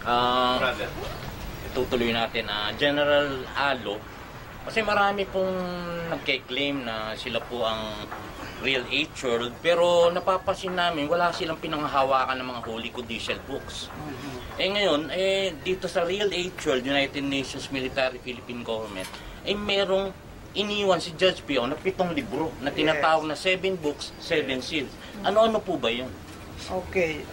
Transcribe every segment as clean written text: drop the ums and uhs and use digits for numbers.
Brother. Itutuloy natin. General Alo, kasi marami pong nagke-claim na sila po ang real H-World, pero napapansin namin wala silang pinanghahawakan ng mga holy codicial books. Ngayon, dito sa real H-World, United Nations Military Philippine Government, merong iniwan si Judge Pio na 7 libro na tinatawag na 7 books, 7 seals. Ano-ano po ba yun? Okay.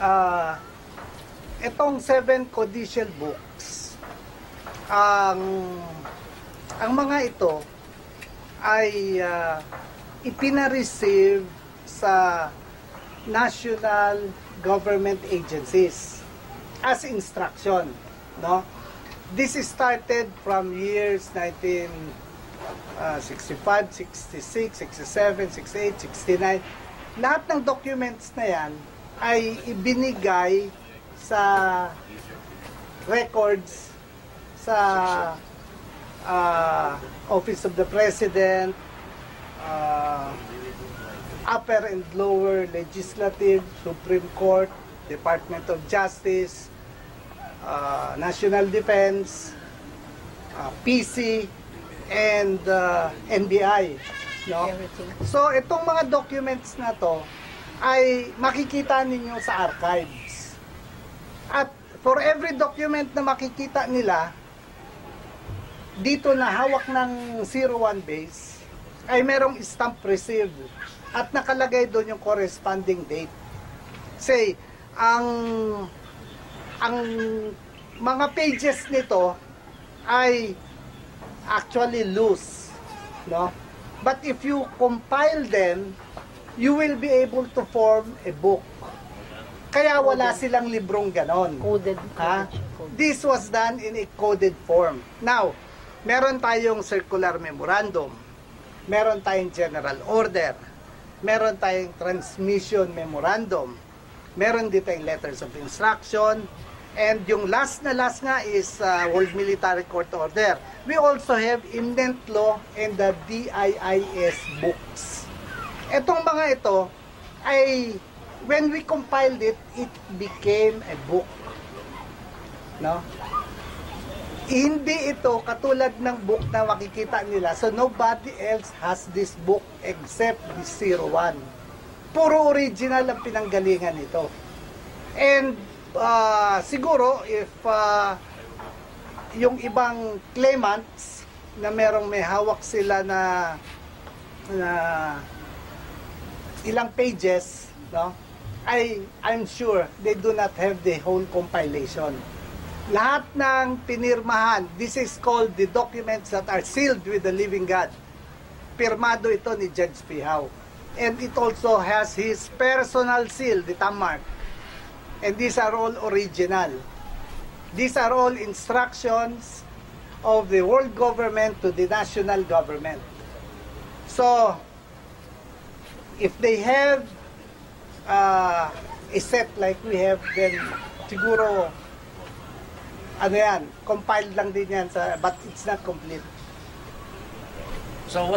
Itong 7 codicial books, ang mga ito ay ipina-receive sa national government agencies as instruction, no? This started from years 1965, 66, 67, 68, 69. Lahat ng documents na yan ay ibinigay sa records sa Office of the President, Upper and Lower Legislative, Supreme Court, Department of Justice, National Defense, PC, and NBI. No? So, itong mga documents na to ay makikita ninyo sa archives. At for every document na makikita nila, dito na hawak ng 01 base, ay merong stamp received at nakalagay doon yung corresponding date. Say, ang mga pages nito ay actually loose, no? But if you compile them, you will be able to form a book. Kaya wala silang librong ganon. Coded. This was done in a coded form. Now, meron tayong circular memorandum, meron tayong general order, meron tayong transmission memorandum, meron din tayong letters of instruction, and yung last nga is World Military Court Order. We also have Imminent Law and the DIIS books. Etong mga ito ay, when we compiled it, it became a book. No? Hindi ito katulad ng book na makikita nila. So nobody else has this book except the 01. Puro original ang pinanggalingan nito. And siguro if yung ibang claimants na may hawak sila na ilang pages, no? I'm sure they do not have the whole compilation. Lahat ng pinirmahan, this is called the documents that are sealed with the living God. Pirmado ito ni Judge Pihaw. And it also has his personal seal, the thumb mark. And these are all original. These are all instructions of the world government to the national government. So, if they have a set like we have, then siguro compiled lang din yan, but it's not complete. So,